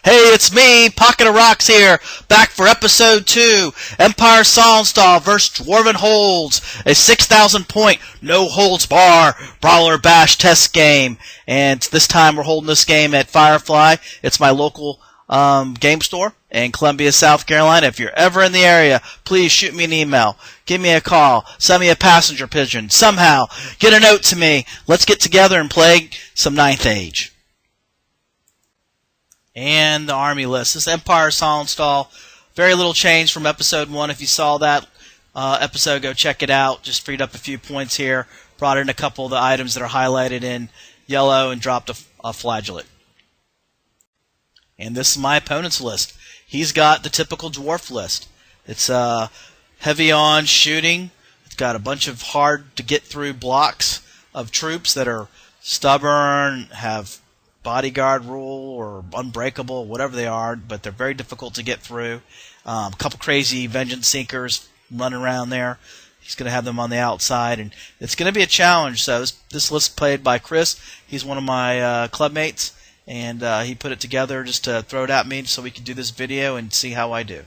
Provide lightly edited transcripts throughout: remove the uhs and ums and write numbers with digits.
Hey, it's me, Pocket of Rocks here, back for episode 2, Empire of Sonstahl vs. Dwarven Holds, a 6,000 point, no holds bar, brawler bash test game. And this time we're holding this game at Firefly. It's my local game store in Columbia, South Carolina. If you're ever in the area, please shoot me an email, give me a call, send me a passenger pigeon, somehow get a note to me. Let's get together and play some 9th Age. And the army list. This Empire of Sonstahl, very little change from episode 1. If you saw that episode, go check it out. Just freed up a few points here, brought in a couple of the items that are highlighted in yellow, and dropped a flagellate. And this is my opponent's list. He's got the typical dwarf list. It's heavy on shooting. It's got a bunch of hard to get through blocks of troops that are stubborn, have bodyguard rule or unbreakable, whatever they are, but they're very difficult to get through. A couple crazy vengeance seekers running around there. He's going to have them on the outside, and it's going to be a challenge. So this list is played by Chris. He's one of my club mates, and he put it together just to throw it at me so we could do this video and see how I do.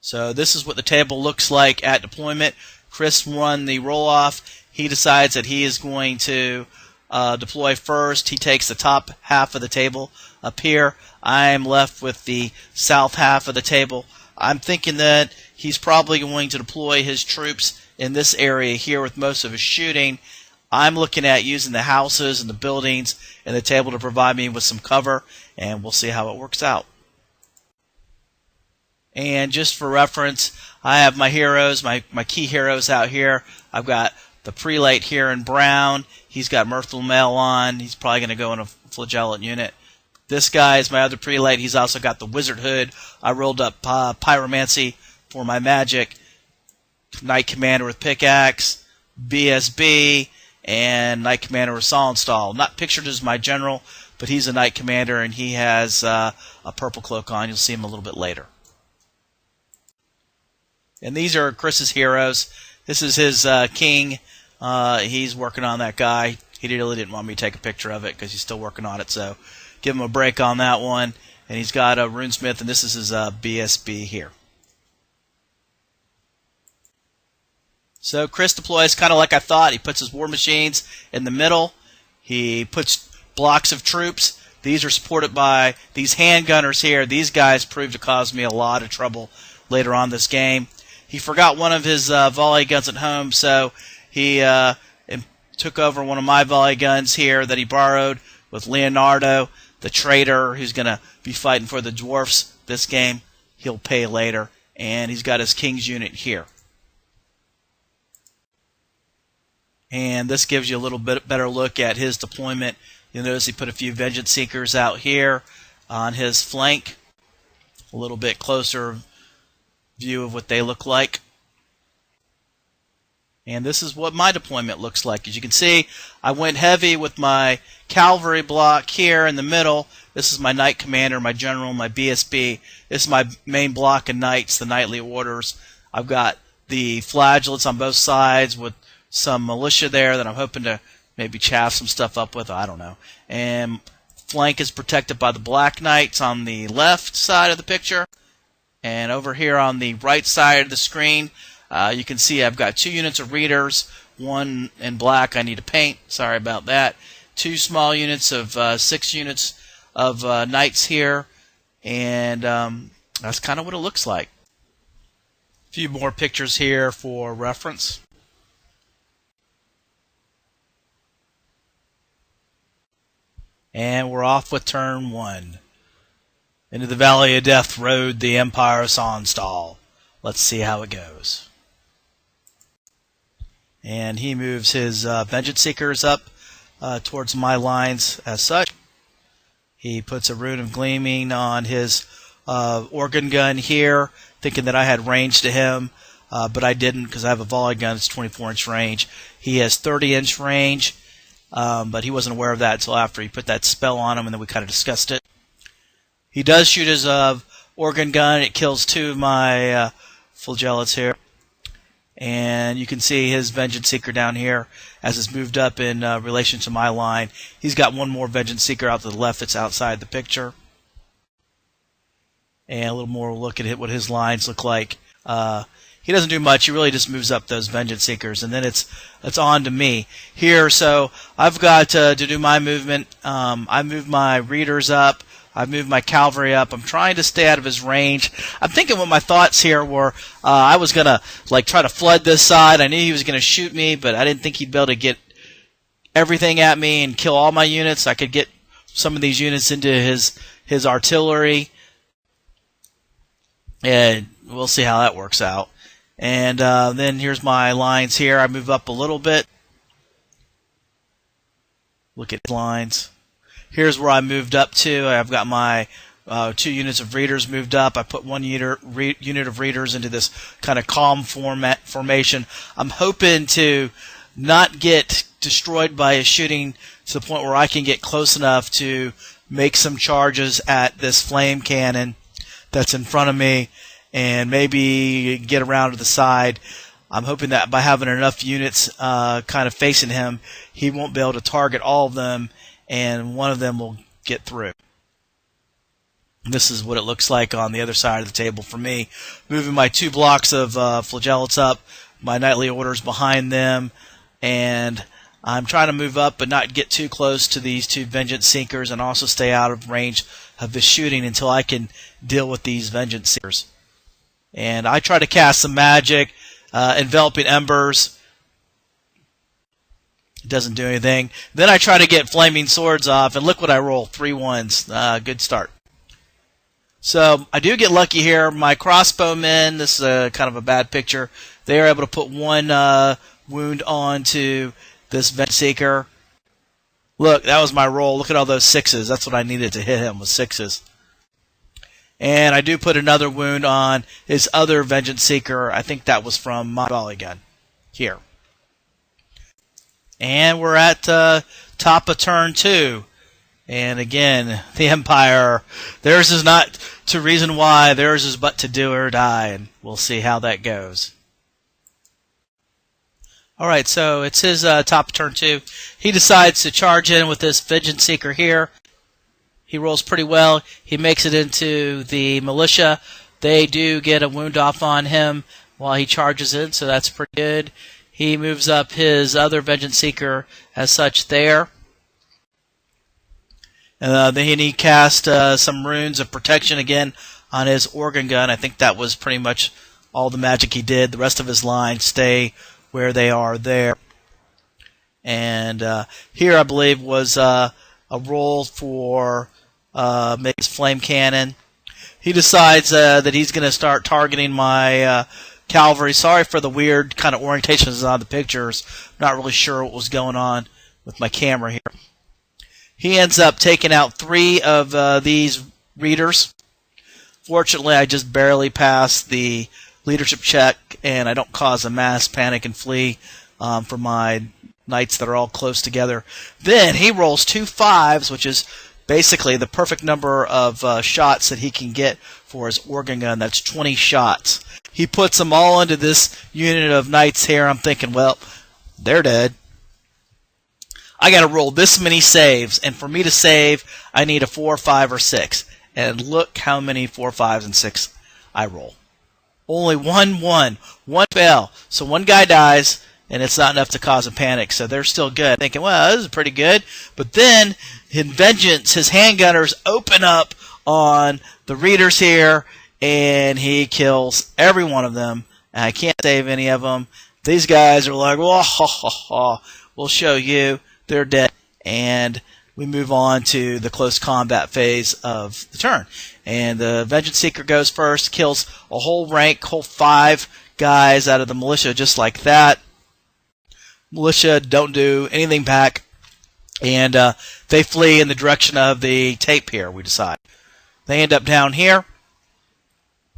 So this is what the table looks like at deployment. Chris won the roll-off. He decides that he is going to deploy first. He takes the top half of the table up here. I'm left with the south half of the table. I'm thinking that he's probably going to deploy his troops in this area here with most of his shooting. I'm looking at using the houses and the buildings and the table to provide me with some cover, and we'll see how it works out. And just for reference, I have my heroes, my key heroes out here. I've got the prelate here in brown. He's got Mirthful Mail on. He's probably going to go in a flagellate unit. This guy is my other prelate. He's also got the wizard hood. I rolled up pyromancy for my magic. Knight commander with pickaxe, BSB, and knight commander with Sonstahl. Not pictured as my general, but he's a knight commander, and he has a purple cloak on. You'll see him a little bit later. And these are Chris's heroes. This is his king. He's working on that guy. He really didn't want me to take a picture of it because he's still working on it, so give him a break on that one. And he's got a runesmith, and this is his BSB here. So Chris deploys kind of like I thought. He puts his war machines in the middle. He puts blocks of troops. These are supported by these handgunners here. These guys proved to cause me a lot of trouble later on this game. He forgot one of his volley guns at home, so he took over one of my volley guns here that he borrowed with Leonardo, the traitor, who's going to be fighting for the dwarfs this game. He'll pay later. And he's got his king's unit here. And this gives you a little bit better look at his deployment. You'll notice he put a few vengeance seekers out here on his flank. A little bit closer view of what they look like. And this is what my deployment looks like. As you can see, I went heavy with my cavalry block here in the middle. This is my knight commander, my general, my BSB. This is my main block of knights, the knightly orders. I've got the flagellates on both sides with some militia there that I'm hoping to maybe chaff some stuff up with. I don't know. And flank is protected by the black knights on the left side of the picture. And over here on the right side of the screen, you can see I've got 2 units of readers, 1 in black I need to paint, sorry about that, 2 small units of 6 units of knights here, and that's kind of what it looks like. A few more pictures here for reference. And we're off with turn 1. Into the Valley of Death rode the Empire of Sonstahl. Let's see how it goes. And he moves his vengeance seekers up towards my lines as such. He puts a rune of gleaming on his organ gun here, thinking that I had range to him, but I didn't because I have a volley gun. It's 24-inch range. He has 30-inch range, but he wasn't aware of that until after he put that spell on him, and then we kind of discussed it. He does shoot his organ gun. It kills 2 of my flagellates here. And you can see his Vengeance Seeker down here as it's moved up in relation to my line. He's got one more Vengeance Seeker out to the left that's outside the picture. And a little more look at what his lines look like. He doesn't do much. He really just moves up those Vengeance Seekers, and then it's on to me here. So I've got to do my movement. I move my Readers up. I moved my Cavalry up. I'm trying to stay out of his range. I'm thinking what my thoughts here were. I was gonna try to flood this side. I knew he was gonna shoot me, but I didn't think he'd be able to get everything at me and kill all my units. I could get some of these units into his artillery, and we'll see how that works out. And then here's my lines here. I move up a little bit. Look at lines. Here's where I moved up to. I've got my 2 units of Readers moved up. I put 1 unit of Readers into this kind of calm formation. I'm hoping to not get destroyed by his shooting to the point where I can get close enough to make some charges at this flame cannon that's in front of me and maybe get around to the side. I'm hoping that by having enough units kind of facing him, he won't be able to target all of them, and one of them will get through. This is what it looks like on the other side of the table for me. Moving my 2 blocks of Flagellates up, my Knightly Orders behind them, and I'm trying to move up but not get too close to these 2 Vengeance Seekers and also stay out of range of his shooting until I can deal with these Vengeance Seekers. And I try to cast some magic, Enveloping Embers. It doesn't do anything. Then I try to get Flaming Swords off, and look what I roll, 3 1s. Good start. So I do get lucky here. My crossbowmen, this is kind of a bad picture, they are able to put 1 wound onto this Vengeance Seeker. Look, that was my roll. Look at all those 6s. That's what I needed to hit him, was 6s. And I do put another wound on his other Vengeance Seeker. I think that was from my volley gun here. And we're at top of turn 2. And again, the Empire, theirs is not to reason why, theirs is but to do or die. And we'll see how that goes. Alright, so it's his top of turn 2. He decides to charge in with this Vengeance Seeker here. He rolls pretty well. He makes it into the militia. They do get a wound off on him while he charges in, so that's pretty good. He moves up his other Vengeance Seeker as such there. Then he cast some runes of protection again on his organ gun. I think that was pretty much all the magic he did. The rest of his lines stay where they are there. And here I believe was a roll for maybe his flame cannon. He decides that he's going to start targeting my cavalry. Sorry for the weird kind of orientations on the pictures. Not really sure what was going on with my camera here. He ends up taking out 3 of these Readers. Fortunately, I just barely passed the leadership check, and I don't cause a mass panic and flee for my knights that are all close together. Then he rolls 2 5s, which is basically the perfect number of shots that he can get for his organ gun. That's 20 shots. He puts them all into this unit of knights here. I'm thinking, well, they're dead. I got to roll this many saves, and for me to save, I need a 4, 5, or 6. And look how many 4, 5s, and 6 I roll. Only 1 1. 1 fail. So 1 guy dies, and it's not enough to cause a panic. So they're still good. Thinking, well, this is pretty good. But then, in vengeance, his handgunners open up on the Readers here, and he kills every one of them. And I can't save any of them. These guys are like, well, ha, ha, ha. We'll show you. They're dead. And we move on to the close combat phase of the turn. And the Vengeance Seeker goes first, kills a whole rank, whole 5 guys out of the militia just like that. Militia don't do anything back, and they flee in the direction of the tape here, we decide. They end up down here,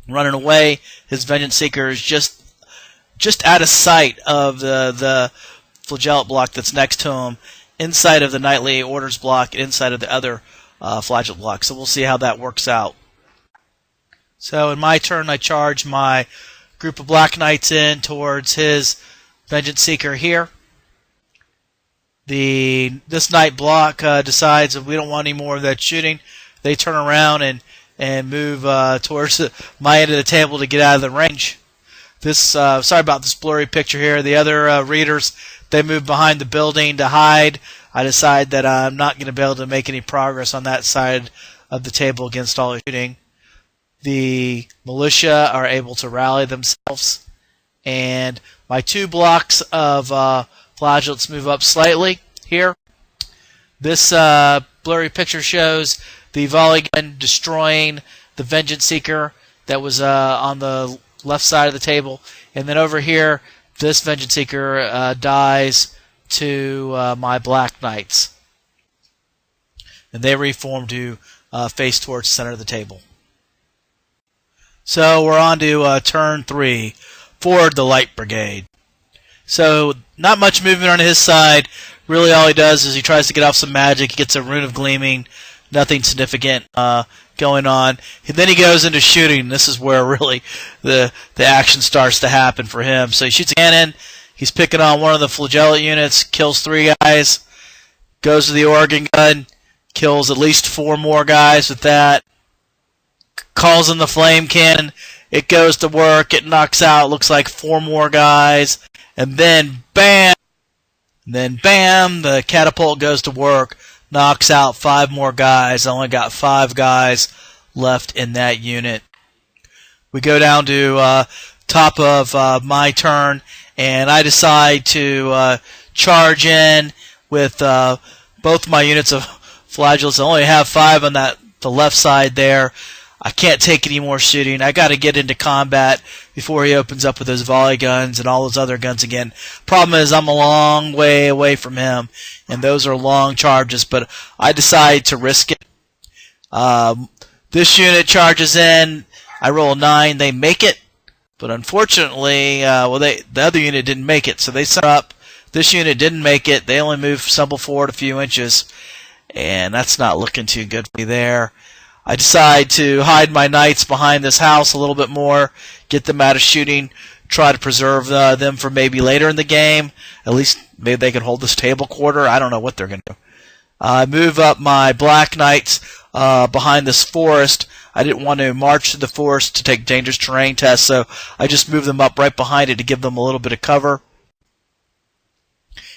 running away. His Vengeance Seeker is just out of sight of the flagellate block that's next to him, inside of the Knightly Orders block, inside of the other flagellate block. So we'll see how that works out. So in my turn, I charge my group of Black Knights in towards his Vengeance Seeker here. This Knight block decides that we don't want any more of that shooting. They turn around and move towards my end of the table to get out of the range. Sorry about this blurry picture here. The other readers, they move behind the building to hide. I decide that I'm not going to be able to make any progress on that side of the table against all the shooting. The militia are able to rally themselves, and my 2 blocks of flagellates move up slightly here. This blurry picture shows the volley gun destroying the Vengeance Seeker that was on the left side of the table, and then over here this Vengeance Seeker dies to my Black Knights, and they reform to face towards the center of the table. So we're on to turn 3, forward the Light Brigade. So not much movement on his side. Really all he does is he tries to get off some magic. He gets a Rune of Gleaming. Nothing significant going on. And then he goes into shooting. This is where really the action starts to happen for him. So he shoots a cannon. He's picking on one of the flagellate units, kills 3 guys, goes to the organ gun, kills at least 4 more guys with that, calls in the flame cannon. It goes to work. It knocks out, looks like 4 more guys, and then bam! And then bam! The catapult goes to work, knocks out 5 more guys. I only got 5 guys left in that unit. We go down to top of my turn, and I decide to charge in with both my units of flagellates. I only have 5 on the left side there. I can't take any more shooting. I got to get into combat before he opens up with his volley guns and all those other guns again. Problem is I'm a long way away from him, and those are long charges, but I decide to risk it. This unit charges in. I roll a 9. They make it, but unfortunately, the other unit didn't make it, so they set up. This unit didn't make it. They only stumble forward a few inches, and that's not looking too good for me there. I decide to hide my knights behind this house a little bit more, get them out of shooting, try to preserve them for maybe later in the game. At least maybe they can hold this table quarter. I don't know what they're going to do. I move up my Black Knights behind this forest. I didn't want to march to the forest to take dangerous terrain tests, so I just moved them up right behind it to give them a little bit of cover.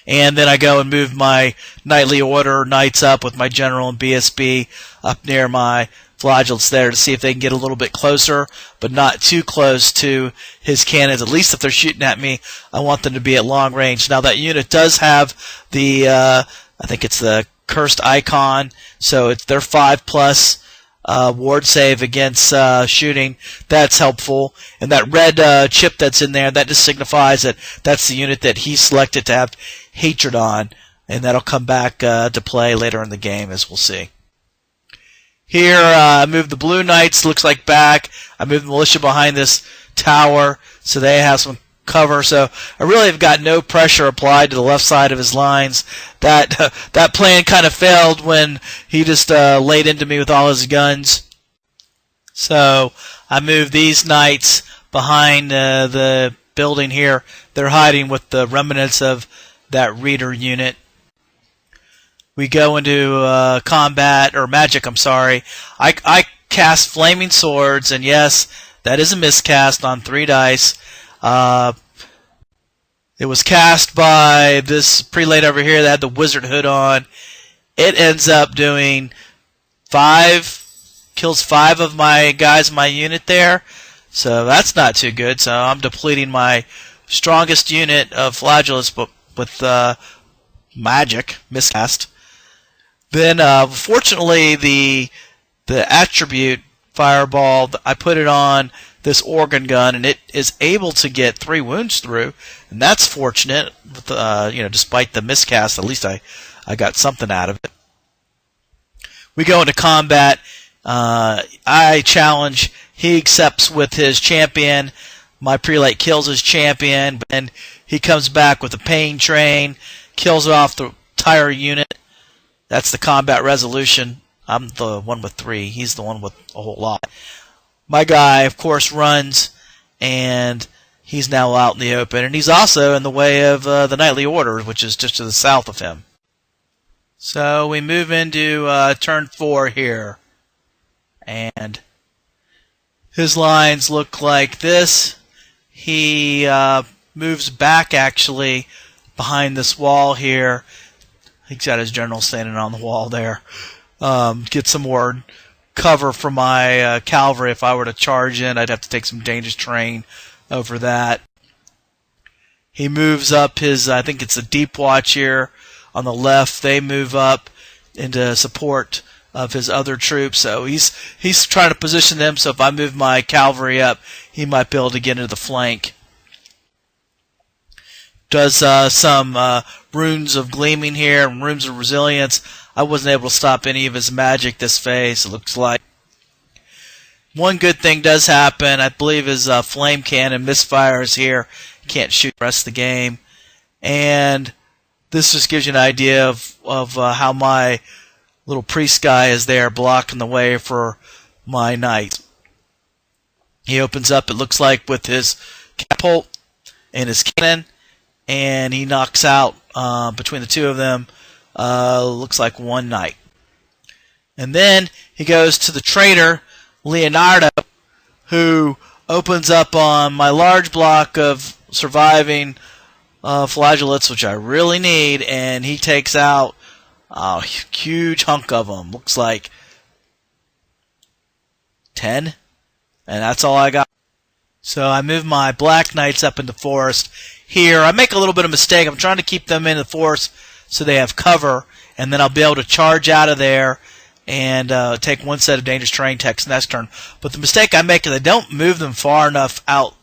And then I go and move my Knightly Order Knights up with my General and BSB up near my flagellates there to see if they can get a little bit closer, but not too close to his cannons. At least if they're shooting at me, I want them to be at long range. Now that unit does have the, I think it's the Cursed Icon, so they're 5+ ward save against shooting. That's helpful. And that red chip that's in there, that just signifies that that's the unit that he selected to have hatred on, and that'll come back to play later in the game, as we'll see. Here, I move the Blue Knights, looks like back. I move the militia behind this tower, so they have some cover. So I really have got no pressure applied to the left side of his lines. That plan kind of failed when he just laid into me with all his guns. So I move these knights behind the building here. They're hiding with the remnants of that reader unit. We go into combat, or magic, I'm sorry. I cast Flaming Swords, and yes, that is a miscast on 3 dice. It was cast by this prelate over here that had the wizard hood on. It ends up doing 5, kills 5 of my guys in my unit there. So that's not too good. So I'm depleting my strongest unit of flagellates, but with magic, miscast. Then, fortunately, the attribute fireball, I put it on this organ gun, and it is able to get 3 wounds through, and that's fortunate. With, despite the miscast, at least I got something out of it. We go into combat. I challenge. He accepts with his champion. My prelate kills his champion, but then he comes back with a pain train, kills off the entire unit. That's the combat resolution. I'm the one with 3. He's the one with a whole lot. My guy, of course, runs and He's now out in the open, and he's also in the way of the Knightly Orders, which is just to the south of him. So we move into turn 4 here, and his lines look like this. He moves back, actually, behind this wall here. He's got his general standing on the wall there. Get some more cover from my cavalry. If I were to charge in, I'd have to take some dangerous terrain over that. He moves up his, I think it's a deep watch here on the left. They move up into support of his other troops. So he's trying to position them so if I move my cavalry up, he might be able to get into the flank. Does some runes of gleaming here and runes of resilience. I wasn't able to stop any of his magic this phase, it looks like. One good thing does happen. I believe his flame cannon misfires here. Can't shoot the rest of the game. And this just gives you an idea of how my little priest guy is there blocking the way for my knight. He opens up, it looks like, with his catapult and his cannon, and he knocks out, between the two of them, looks like one knight. And then he goes to the traitor, Leonardo, who opens up on my large block of surviving flagellates, which I really need, and he takes out a huge hunk of them. Looks like 10, and that's all I got. So I move my black knights up into the forest. Here, I make a little bit of mistake. I'm trying to keep them in the forest so they have cover, and then I'll be able to charge out of there and take one set of dangerous terrain text next turn. But the mistake I make is I don't move them far enough out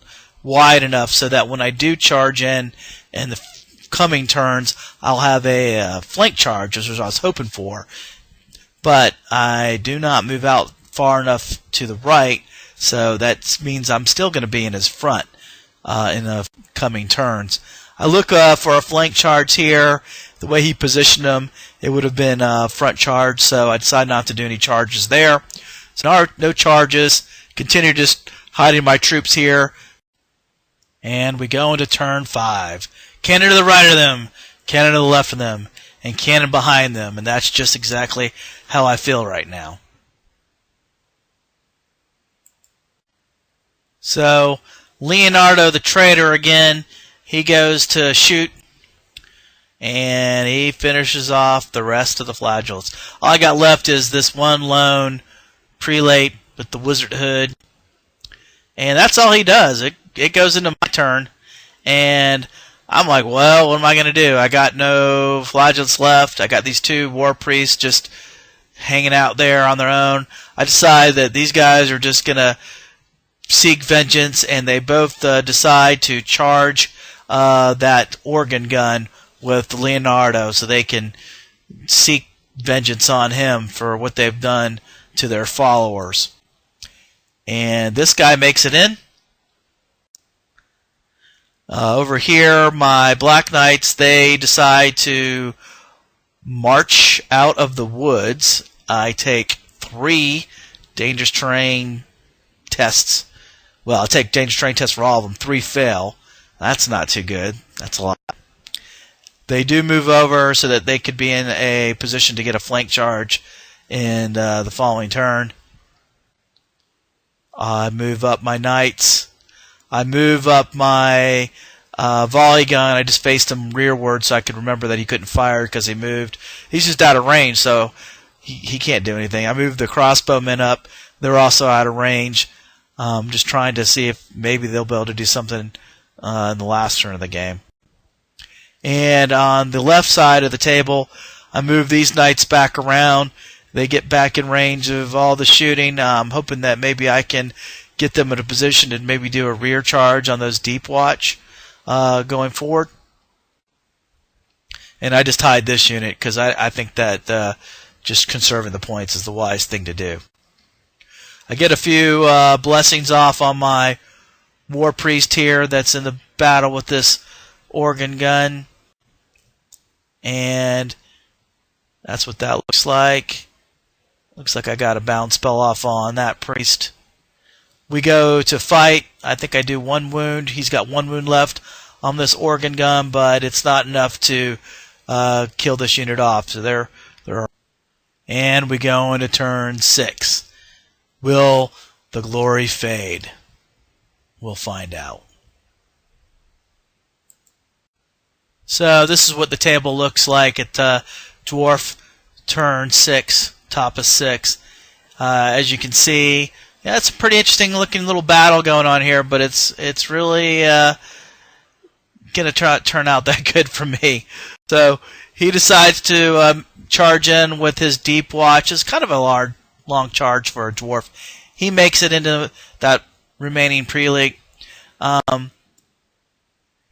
wide enough so that when I do charge in the coming turns, I'll have a flank charge, which is what I was hoping for. But I do not move out far enough to the right, so that means I'm still going to be in his front in the coming turns. I look for a flank charge here. The way he positioned them, it would have been front charge, so I decided not to do any charges there. So no charges. Continue just hiding my troops here. And we go into turn 5. Cannon to the right of them, cannon to the left of them, and cannon behind them. And that's just exactly how I feel right now. So Leonardo the traitor again, he goes to shoot, and he finishes off the rest of the flagellates. All I got left is this one lone prelate with the wizard hood, and that's all he does. It goes into my turn, and I'm like, well, what am I going to do? I got no flagellates left. I got these 2 war priests just hanging out there on their own. I decide that these guys are just going to seek vengeance, and they both decide to charge that organ gun with Leonardo so they can seek vengeance on him for what they've done to their followers. And this guy makes it in. Over here, my Black Knights, they decide to march out of the woods. I take 3 dangerous terrain tests. Well, I'll take dangerous terrain tests for all of them. 3 fail. That's not too good. That's a lot. They do move over so that they could be in a position to get a flank charge in the following turn. I move up my knights. I move up my volley gun. I just faced him rearward so I could remember that he couldn't fire because he moved. He's just out of range, so he can't do anything. I moved the crossbowmen up. They're also out of range. Just trying to see if maybe they'll be able to do something in the last turn of the game. And on the left side of the table, I move these knights back around. They get back in range of all the shooting. I'm hoping that maybe I can get them in a position to maybe do a rear charge on those deep watch going forward. And I just hide this unit because I think that just conserving the points is the wise thing to do. I get a few blessings off on my war priest here that's in the battle with this organ gun. And that's what that looks like. Looks like I got a bound spell off on that priest. we go to fight. I think I do 1 wound. He's got 1 wound left on this organ gun, but it's not enough to kill this unit off. So there are. And we go into turn 6. Will the glory fade? We'll find out. So this is what the table looks like at Dwarf turn 6, top of 6. As you can see, yeah, it's a pretty interesting looking little battle going on here, but it's really gonna turn out that good for me. So he decides to charge in with his deep watch. It's kind of a long charge for a dwarf. He makes it into that remaining prelate.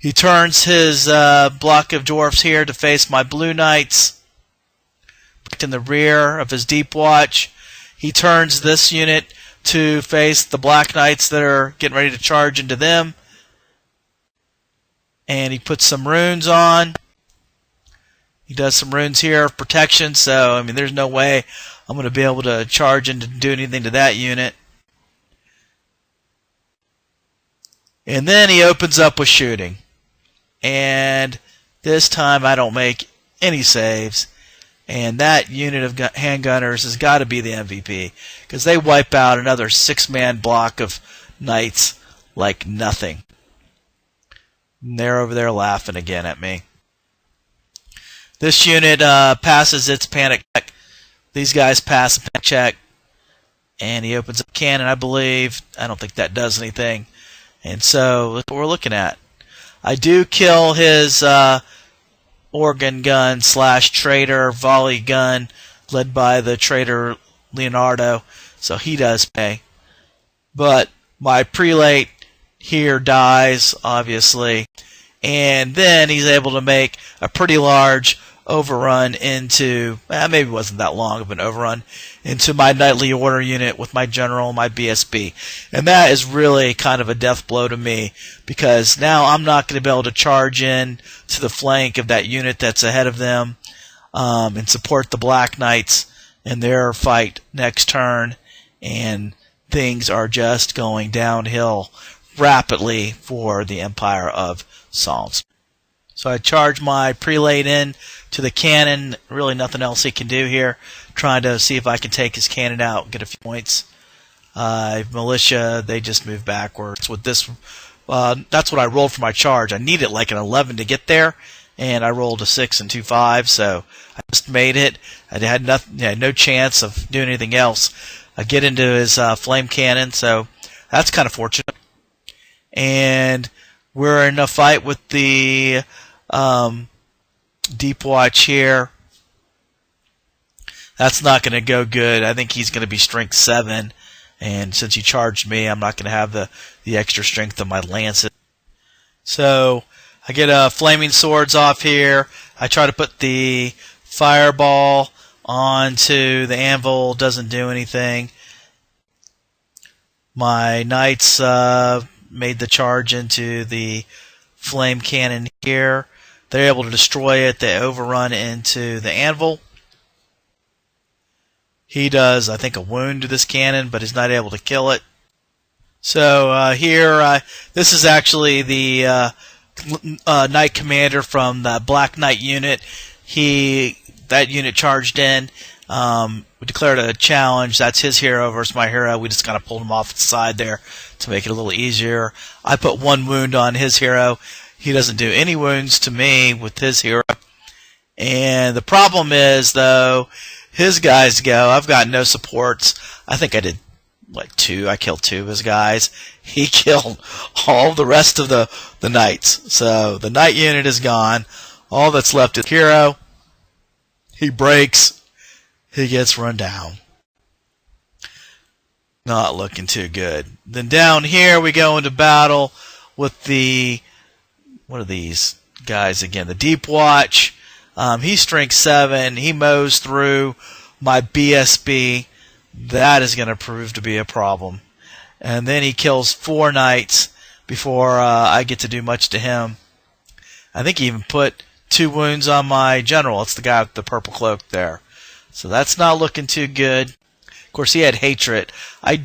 He turns his block of dwarfs here to face my blue knights in the rear of his deep watch. He turns this unit to face the black knights that are getting ready to charge into them. And he puts some runes on. He does some runes here of protection, so I mean there's no way I'm going to be able to charge and do anything to that unit. And then he opens up with shooting. And this time I don't make any saves. And that unit of handgunners has got to be the MVP, because they wipe out another 6-man block of knights like nothing. And they're over there laughing again at me. This unit passes its panic check. These guys pass a panic check. And he opens up a cannon, I believe. I don't think that does anything. And so that's what we're looking at. I do kill his organ gun / traitor volley gun led by the traitor Leonardo, so he does pay. But my prelate here dies, obviously, and then he's able to make a pretty large overrun into, maybe it wasn't that long of an overrun, into my knightly order unit with my general and my BSB. And that is really kind of a death blow to me, because now I'm not going to be able to charge in to the flank of that unit that's ahead of them and support the Black Knights in their fight next turn, and things are just going downhill rapidly for the Empire of Sonstahl. So I charge my prelate in to the cannon. Really nothing else he can do here. Trying to see if I can take his cannon out and get a few points. Militia, they just move backwards. With this, that's what I rolled for my charge. I needed like an 11 to get there, and I rolled a 6 and 2 5, so I just made it. I had no chance of doing anything else. I get into his flame cannon, so that's kind of fortunate. And we're in a fight with the deep watch here. That's not going to go good. I think he's going to be strength 7, and since he charged me, I'm not going to have the extra strength of my lances. So I get flaming swords off here. I try to put the fireball onto the anvil. Doesn't do anything. My knights made the charge into the flame cannon here. They're able to destroy it. They overrun into the anvil. He does, I think, a wound to this cannon, but he's not able to kill it. So here, this is actually the knight commander from the Black Knight unit. That unit charged in. We declared a challenge. That's his hero versus my hero. We just kind of pulled him off the side there to make it a little easier. I put 1 wound on his hero. He doesn't do any wounds to me with his hero. And the problem is, though, his guys go. I've got no supports. I think I did, like, 2. I killed 2 of his guys. He killed all the rest of the knights. So the knight unit is gone. All that's left is hero. He breaks. He gets run down. Not looking too good. Then down here we go into battle with the, what are these guys again? The Deep Watch. He's strength 7. He mows through my BSB. That is going to prove to be a problem. And then he kills 4 knights before I get to do much to him. I think he even put 2 wounds on my general. It's the guy with the purple cloak there. So that's not looking too good. Of course, he had hatred. I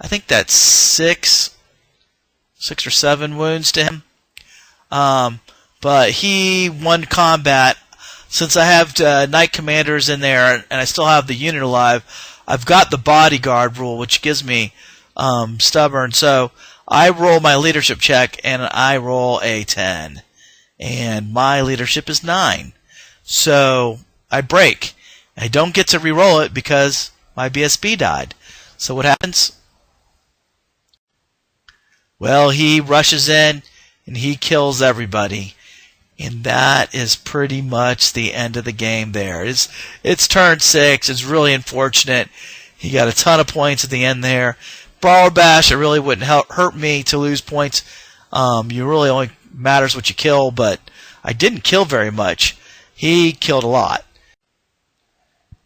I think that's six or seven wounds to him. But he won combat. Since I have knight commanders in there and I still have the unit alive, I've got the bodyguard rule, which gives me stubborn. So I roll my leadership check and I roll a 10. And my leadership is 9. So I break. I don't get to re-roll it because my BSB died. So what happens? Well, he rushes in and he kills everybody. And that is pretty much the end of the game there. It's turn 6. It's really unfortunate. He got a ton of points at the end there. Brawler Bash, it really wouldn't hurt me to lose points. You really only matters what you kill, but I didn't kill very much. He killed a lot.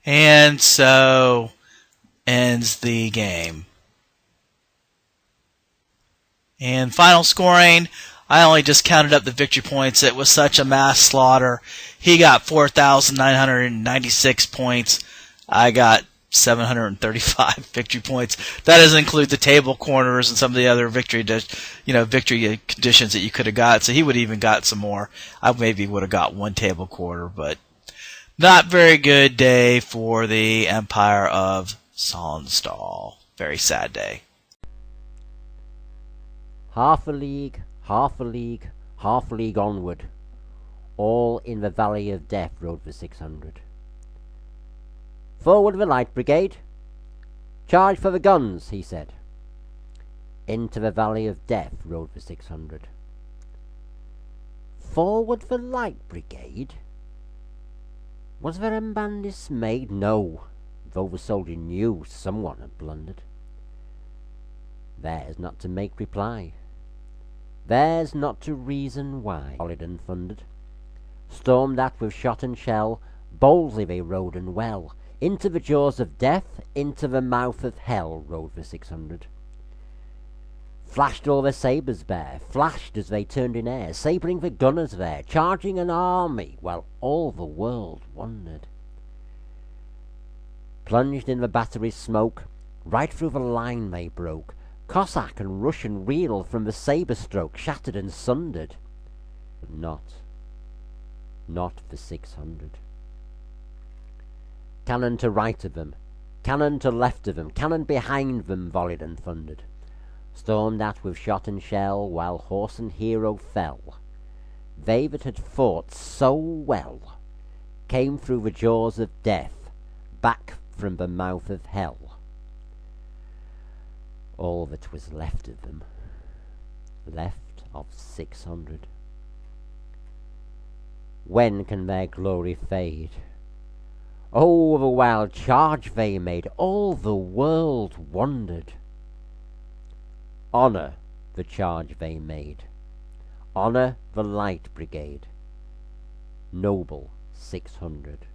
And so ends the game. And final scoring, I only just counted up the victory points. It was such a mass slaughter. He got 4,996 points. I got 735 victory points. That doesn't include the table corners and some of the other victory conditions that you could have got. So he would have even got some more. I maybe would have got one table quarter, but not very good day for the Empire of Sonstahl. Very sad day. Half a league, half a league, half a league onward. All in the Valley of Death rode for 600. Forward the light brigade. Charge for the guns, he said. Into the Valley of Death rode for 600. Forward the light brigade? Was there a man dismayed? No, though the soldier knew someone had blundered. Theirs not to make reply. Theirs not to reason why. Hollidan thundered. Stormed at with shot and shell, boldly they rode and well. Into the jaws of death, into the mouth of hell rode the 600. Flashed all their sabres bare, flashed as they turned in air, sabring the gunners there, charging an army, while all the world wondered. Plunged in the battery's smoke, right through the line they broke. Cossack and Russian reeled from the sabre stroke, shattered and sundered. But not for 600. Cannon to right of them, cannon to left of them, cannon behind them volleyed and thundered. Stormed at with shot and shell, while horse and hero fell. They that had fought so well came through the jaws of death, back from the mouth of hell. All that was left of them, left of 600. When can their glory fade? Oh, the wild charge they made, all the world wondered. Honour the charge they made, honour the light brigade, noble 600.